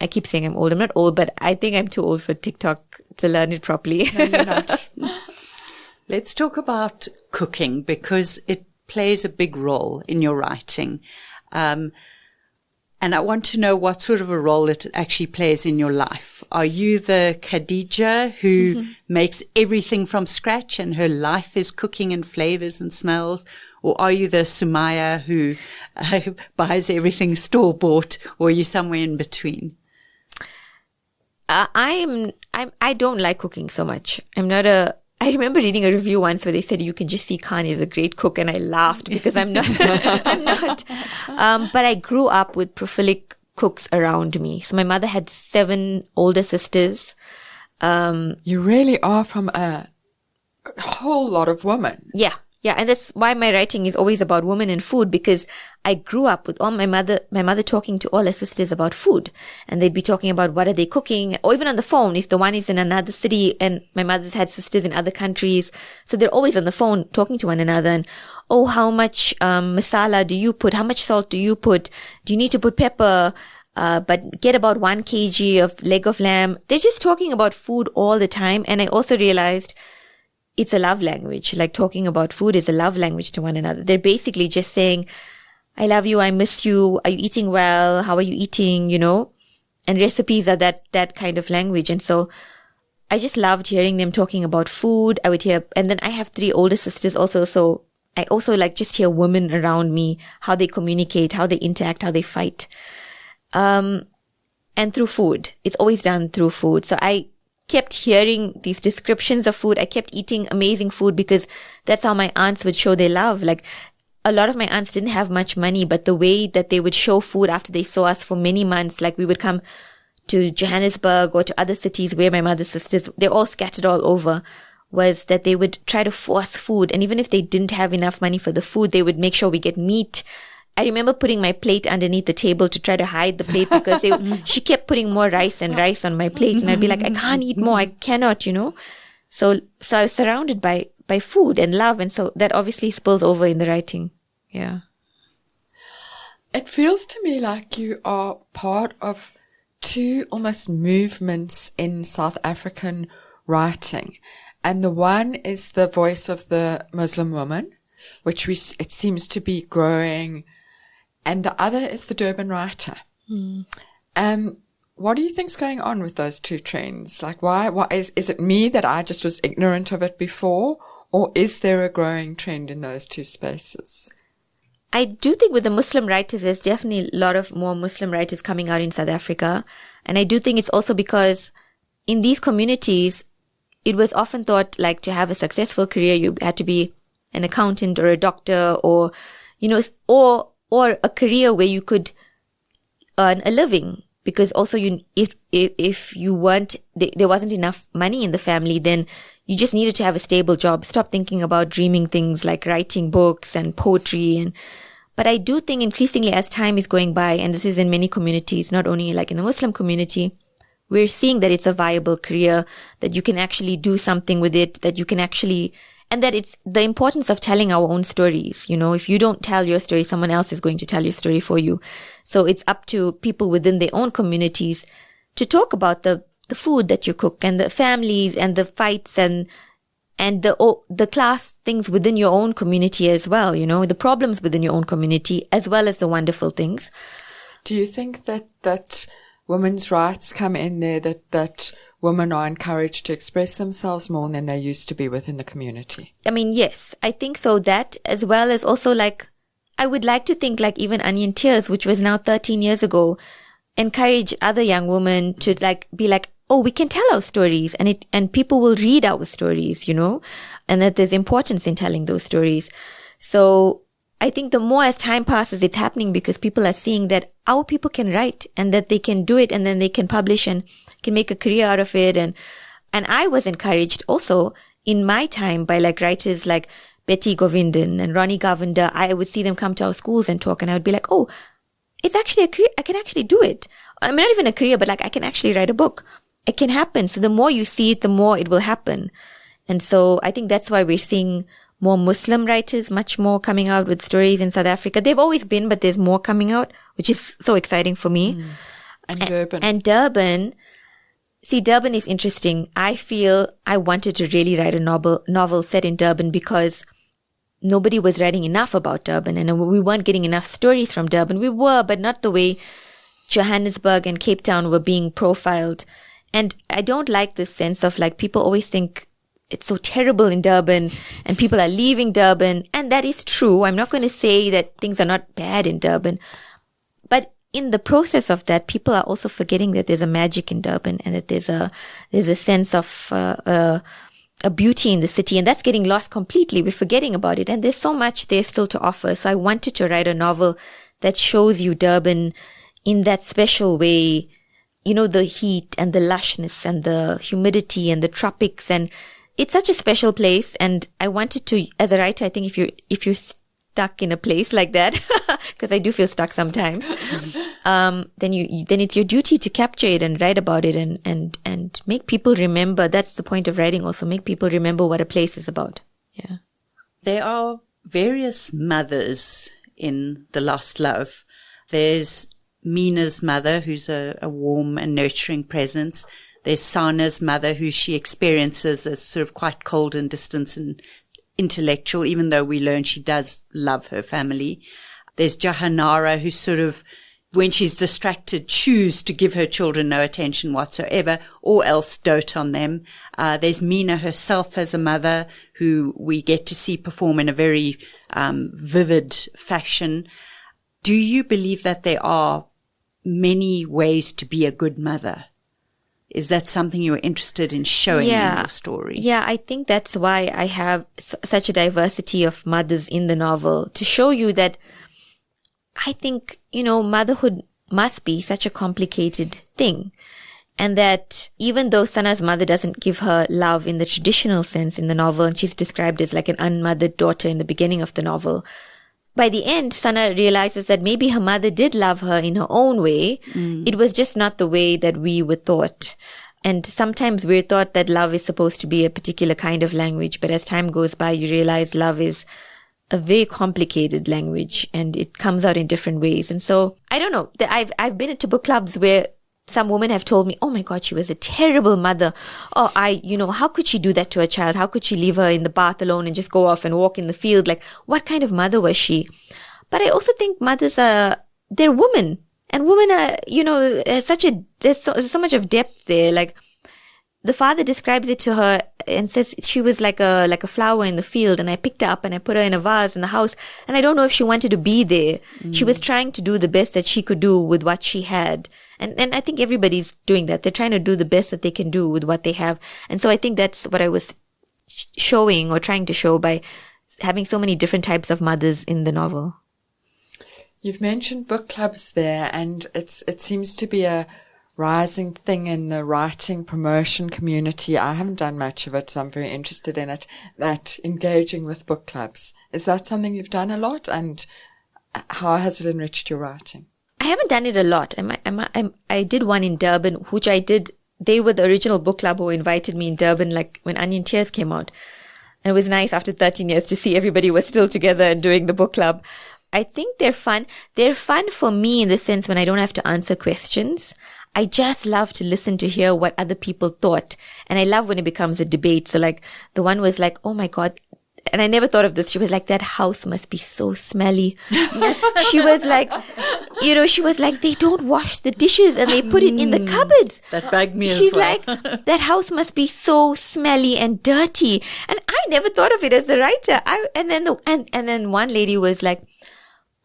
I keep saying I'm old. I'm not old, but I think I'm too old for TikTok to learn it properly. No, you're not. Let's talk about cooking because it plays a big role in your writing. And I want to know what sort of a role it actually plays in your life. Are you the Khadija who makes everything from scratch and her life is cooking and flavors and smells? Or are you the Sumaya who buys everything store-bought? Or are you somewhere in between? I don't like cooking so much. I remember reading a review once where they said you can just see Khan is a great cook, and I laughed because I'm not. I'm not. But I grew up with prolific cooks around me. So my mother had 7 older sisters. You really are from a whole lot of women. Yeah. Yeah, and that's why my writing is always about women and food, because I grew up with all my mother talking to all her sisters about food, and they'd be talking about what are they cooking, or even on the phone if the one is in another city, and my mother's had sisters in other countries, so they're always on the phone talking to one another. And how much masala do you put? How much salt do you put? Do you need to put pepper? But get about 1 kg of leg of lamb. They're just talking about food all the time, and I also realized it's a love language. Like, talking about food is a love language to one another. They're basically just saying, I love you, I miss you, are you eating well, how are you eating, and recipes are that kind of language. And so I just loved hearing them talking about food. I would hear, and then I have 3 older sisters also, so I also like just hear women around me, how they communicate, how they interact, how they fight. And through food. It's always done through food. So I kept hearing these descriptions of food. I kept eating amazing food because that's how my aunts would show their love. Like, a lot of my aunts didn't have much money, but the way that they would show food after they saw us for many months, like we would come to Johannesburg or to other cities where my mother's sisters, they're all scattered all over, was that they would try to force food. And even if they didn't have enough money for the food, they would make sure we get meat. I remember putting my plate underneath the table to try to hide the plate because she kept putting more rice and rice on my plate. And I'd be like, I can't eat more. I cannot, So I was surrounded by food and love. And so that obviously spills over in the writing. Yeah. It feels to me like you are part of two almost movements in South African writing. And the one is the voice of the Muslim woman, which it seems to be growing. And the other is the Durban writer. What do you think's going on with those two trends? Like, why is it me that I just was ignorant of it before? Or is there a growing trend in those two spaces? I do think with the Muslim writers, there's definitely a lot of more Muslim writers coming out in South Africa. And I do think it's also because in these communities, it was often thought like to have a successful career, you had to be an accountant or a doctor or, or a career where you could earn a living. Because also if you weren't, there wasn't enough money in the family, then you just needed to have a stable job. Stop thinking about dreaming things like writing books and poetry. But I do think increasingly as time is going by, and this is in many communities, not only like in the Muslim community, we're seeing that it's a viable career, that you can actually do something with it, that you can actually, and that it's the importance of telling our own stories. If you don't tell your story, someone else is going to tell your story for you. So it's up to people within their own communities to talk about the food that you cook and the families and the fights and the class things within your own community as well, the problems within your own community as well as the wonderful things. Do you think that women's rights come in there, that women are encouraged to express themselves more than they used to be within the community? I mean, yes, I think so. That as well as also like, I would like to think like even Onion Tears, which was now 13 years ago, encourage other young women to like be like, oh, we can tell our stories and people will read our stories, and that there's importance in telling those stories. So I think the more as time passes, it's happening because people are seeing that our people can write and that they can do it and then they can publish and can make a career out of it. And I was encouraged also in my time by like writers like Betty Govindan and Ronnie Govender. I would see them come to our schools and talk and I would be like, oh, it's actually a career. I can actually do it. I mean, not even a career, but like I can actually write a book. It can happen. So the more you see it, the more it will happen. And so I think that's why we're seeing more Muslim writers, much more coming out with stories in South Africa. They've always been, but there's more coming out, which is so exciting for me. And Durban. And Durban. See, Durban is interesting. I feel I wanted to really write a novel set in Durban because nobody was writing enough about Durban and we weren't getting enough stories from Durban. We were, but not the way Johannesburg and Cape Town were being profiled. And I don't like this sense of like people always think it's so terrible in Durban and people are leaving Durban. And that is true. I'm not going to say that things are not bad in Durban. But in the process of that, people are also forgetting that there's a magic in Durban and that there's a sense of a beauty in the city. And that's getting lost completely. We're forgetting about it. And there's so much there still to offer. So I wanted to write a novel that shows you Durban in that special way. The heat and the lushness and the humidity and the tropics. And it's such a special place. And I wanted to, as a writer, I think if you're stuck in a place like that, because I do feel stuck sometimes, then it's your duty to capture it and write about it and make people remember. That's the point of writing also, make people remember what a place is about. Yeah. There are various mothers in The Lost Love. There's Mina's mother, who's a warm and nurturing presence. There's Sana's mother, who she experiences as sort of quite cold and distant and intellectual, even though we learn she does love her family. There's Jahanara, who sort of, when she's distracted, choose to give her children no attention whatsoever or else dote on them. There's Mina herself as a mother, who we get to see perform in a very vivid fashion. Do you believe that there are many ways to be a good mother? Is that something you're interested in showing in your story? Yeah, I think that's why I have such a diversity of mothers in the novel, to show you that I think, motherhood must be such a complicated thing. And that even though Sana's mother doesn't give her love in the traditional sense in the novel, and she's described as like an unmothered daughter in the beginning of the novel, by the end, Sana realizes that maybe her mother did love her in her own way. It was just not the way that we were taught. And sometimes we're taught that love is supposed to be a particular kind of language, but as time goes by, you realize love is a very complicated language and it comes out in different ways. And so, I don't know, I've been to book clubs where some women have told me, oh my God, she was a terrible mother. Oh, how could she do that to a child? How could she leave her in the bath alone and just go off and walk in the field? Like, what kind of mother was she? But I also think mothers they're women. And women are, there's so much of depth there. Like, the father describes it to her and says she was like a flower in the field, and I picked her up and I put her in a vase in the house, and I don't know if she wanted to be there. She was trying to do the best that she could do with what she had. And I think everybody's doing that. They're trying to do the best that they can do with what they have. And so I think that's what I was showing or trying to show by having so many different types of mothers in the novel. You've mentioned book clubs there, and it seems to be a rising thing in the writing promotion community. I haven't done much of it, so I'm very interested in it, that engaging with book clubs. Is that something you've done a lot, and how has it enriched your writing? I haven't done it a lot. I did one in Durban, which I did. They were the original book club who invited me in Durban, like when Onion Tears came out. And it was nice after 13 years to see everybody was still together and doing the book club. I think they're fun. They're fun for me in the sense when I don't have to answer questions. I just love to listen to hear what other people thought. And I love when it becomes a debate. So like the one was like, oh my God. And I never thought of this. She was like, that house must be so smelly. She was like, they don't wash the dishes and they put it in the cupboards. That bugged me She's as well. like, that house must be so smelly and dirty. And I never thought of it as a writer. And then one lady was like,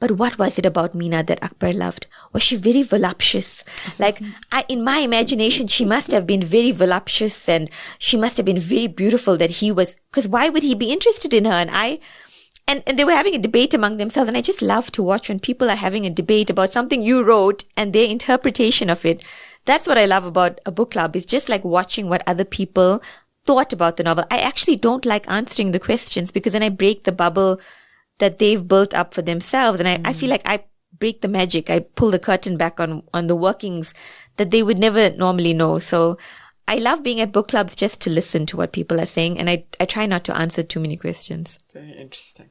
but what was it about Meena that Akbar loved? Was she very voluptuous? Like, in my imagination, she must have been very voluptuous and she must have been very beautiful that he was, because why would he be interested in her? And they were having a debate among themselves. And I just love to watch when people are having a debate about something you wrote and their interpretation of it. That's what I love about a book club, is just like watching what other people thought about the novel. I actually don't like answering the questions because then I break the bubble that they've built up for themselves. And I feel like I break the magic. I pull the curtain back on the workings that they would never normally know. So I love being at book clubs just to listen to what people are saying. And I try not to answer too many questions. Very interesting.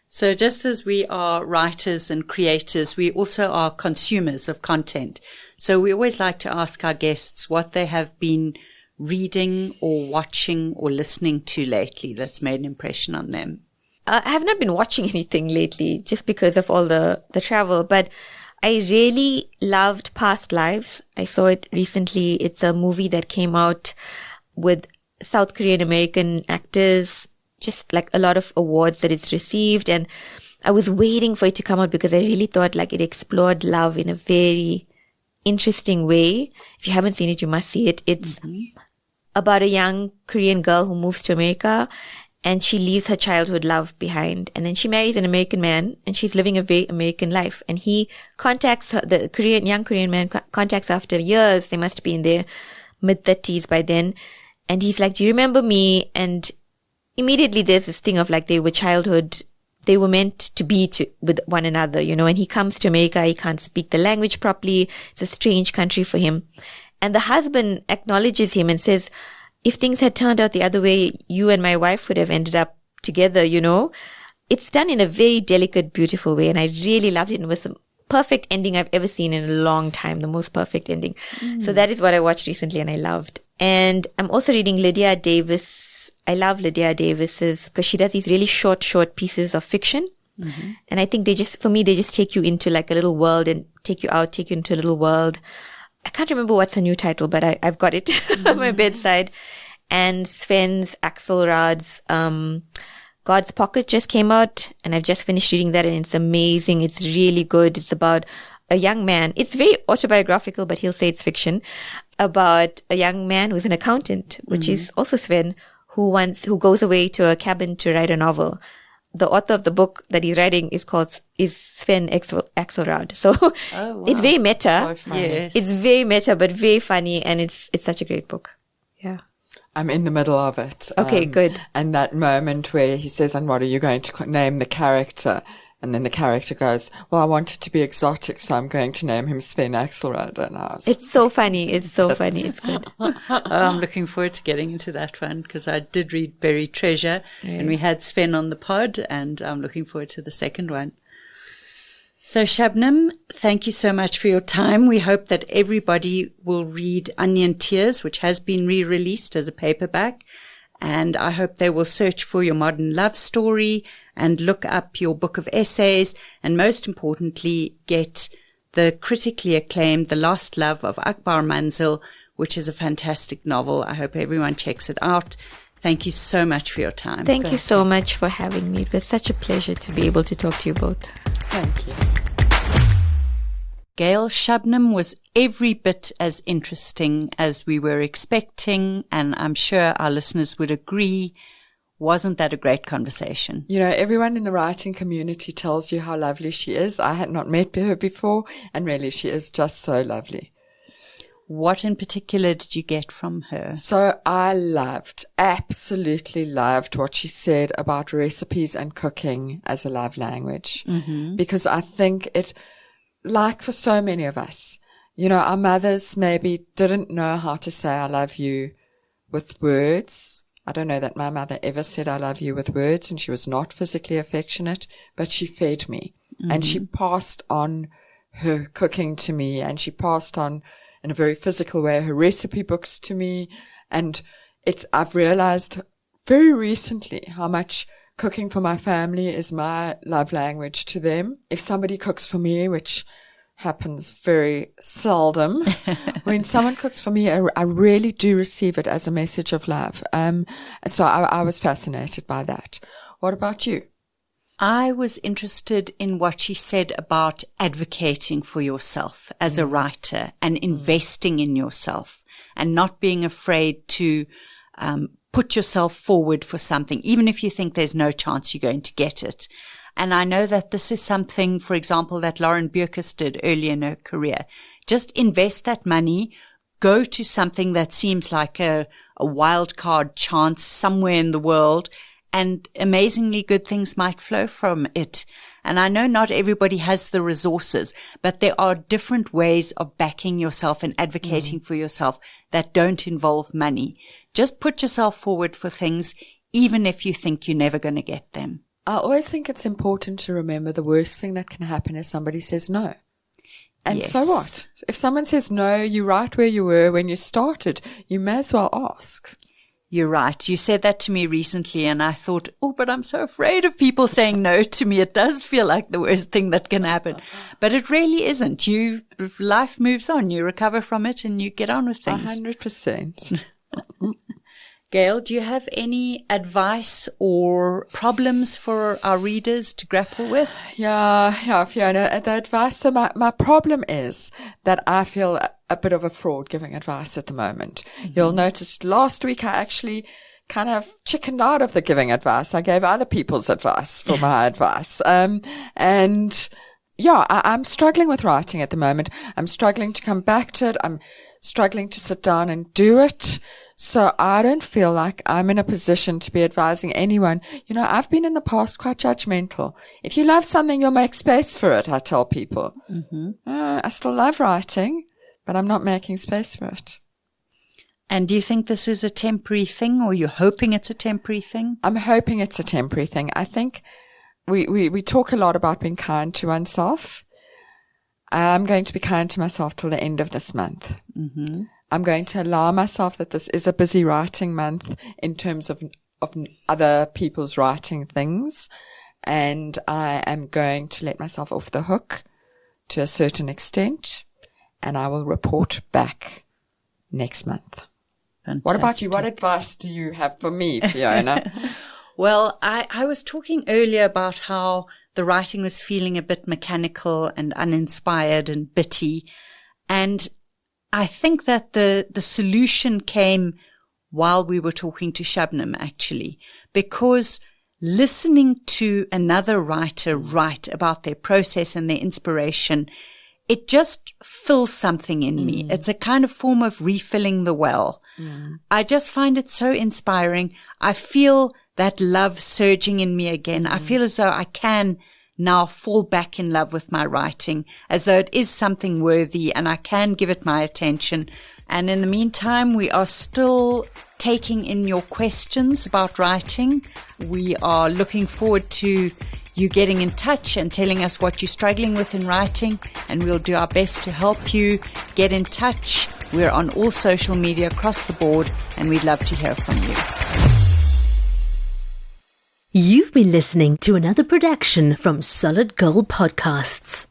So just as we are writers and creators, we also are consumers of content. So we always like to ask our guests what they have been reading or watching or listening to lately that's made an impression on them. I have not been watching anything lately just because of all the travel, but I really loved Past Lives. I saw it recently. It's a movie that came out with South Korean American actors, just like a lot of awards that it's received. And I was waiting for it to come out because I really thought like it explored love in a very interesting way. If you haven't seen it, you must see it. It's about a young Korean girl who moves to America. And she leaves her childhood love behind. And then she marries an American man and she's living a very American life. And he contacts her, young Korean man contacts after years. They must be in their mid-30s by then. And he's like, do you remember me? And immediately there's this thing of like they were meant to be with one another, and he comes to America. He can't speak the language properly. It's a strange country for him. And the husband acknowledges him and says, if things had turned out the other way, you and my wife would have ended up together, It's done in a very delicate, beautiful way. And I really loved it. And it was the perfect ending I've ever seen in a long time. The most perfect ending. So that is what I watched recently and I loved. And I'm also reading Lydia Davis. I love Lydia Davis's, because she does these really short pieces of fiction. And I think they just take you into like a little world and take you into a little world. I can't remember what's her new title, but I've got it on my bedside. And Sven's Axelrod's, God's Pocket just came out, and I've just finished reading that, and it's amazing. It's really good. It's about a young man. It's very autobiographical, but he'll say it's fiction, about a young man who's an accountant, which is also Sven, who goes away to a cabin to write a novel. The author of the book that he's writing is Sven Axelrod. So it's very meta. So funny. Yes. It's very meta, but very funny, and it's such a great book. Yeah. I'm in the middle of it. Okay, good. And that moment where he says, and what are you going to name the character? And then the character goes, well, I want it to be exotic, so I'm going to name him Sven Axelrod. And It's so funny. It's so funny. It's good. I'm looking forward to getting into that one because I did read Buried Treasure and we had Sven on the pod, and I'm looking forward to the second one. So Shubnum, thank you so much for your time. We hope that everybody will read Onion Tears, which has been re-released as a paperback. And I hope they will search for your modern love story and look up your book of essays, and most importantly, get the critically acclaimed The Lost Love of AKBAR MANZIL, which is a fantastic novel. I hope everyone checks it out. Thank you so much for your time. Thank you so much for having me. It was such a pleasure to be able to talk to you both. Thank you. Gail Shubnum was every bit as interesting as we were expecting, and I'm sure our listeners would agree. Wasn't that a great conversation? You know, everyone in the writing community tells you how lovely she is. I had not met her before, and really she is just so lovely. What in particular did you get from her? So I absolutely loved what she said about recipes and cooking as a love language. Because I think it, like for so many of us, you know, our mothers maybe didn't know how to say I love you with words. I don't know that my mother ever said I love you with words, and she was not physically affectionate, but she fed me and she passed on her cooking to me, and she passed on in a very physical way her recipe books to me. And I've realized very recently how much cooking for my family is my love language to them. If somebody cooks for me, which happens very seldom, when someone cooks for me, I really do receive it as a message of love. So I was fascinated by that. What about you? I was interested in what she said about advocating for yourself as a writer and investing in yourself and not being afraid to put yourself forward for something, even if you think there's no chance you're going to get it. And I know that this is something, for example, that Lauren Bierkes did early in her career. Just invest that money, go to something that seems like a wild card chance somewhere in the world, and amazingly good things might flow from it. And I know not everybody has the resources, but there are different ways of backing yourself and advocating for yourself that don't involve money. Just put yourself forward for things, even if you think you're never going to get them. I always think it's important to remember the worst thing that can happen is somebody says no. And so what? If someone says no, you're right where you were when you started. You may as well ask. You're right. You said that to me recently, and I thought, oh, but I'm so afraid of people saying no to me. It does feel like the worst thing that can happen. But it really isn't. Life moves on. You recover from it and you get on with things. 100%. Gail, do you have any advice or problems for our readers to grapple with? Yeah, Fiona, the advice. So my problem is that I feel a bit of a fraud giving advice at the moment. You'll notice last week I actually kind of chickened out of the giving advice. I gave other people's advice for my advice. I'm struggling with writing at the moment. I'm struggling to come back to it. I'm struggling to sit down and do it. So I don't feel like I'm in a position to be advising anyone. You know, I've been in the past quite judgmental. If you love something, you'll make space for it, I tell people. I still love writing, but I'm not making space for it. And do you think this is a temporary thing, or you're hoping it's a temporary thing? I'm hoping it's a temporary thing. I think we talk a lot about being kind to oneself. I'm going to be kind to myself till the end of this month. I'm going to allow myself that this is a busy writing month in terms of other people's writing things. And I am going to let myself off the hook to a certain extent. And I will report back next month. Fantastic. What about you? What advice do you have for me, Fiona? Well, I was talking earlier about how the writing was feeling a bit mechanical and uninspired and bitty. And I think that the solution came while we were talking to Shubnum, actually, because listening to another writer write about their process and their inspiration, it just fills something in me. It's a kind of form of refilling the well. I just find it so inspiring. I feel that love surging in me again. I feel as though I can now fall back in love with my writing, as though it is something worthy and I can give it my attention. And in the meantime, we are still taking in your questions about writing. We are looking forward to you getting in touch and telling us what you're struggling with in writing, and we'll do our best to help you get in touch. We're on all social media across the board, and we'd love to hear from you. You've been listening to another production from Solid Gold Podcasts.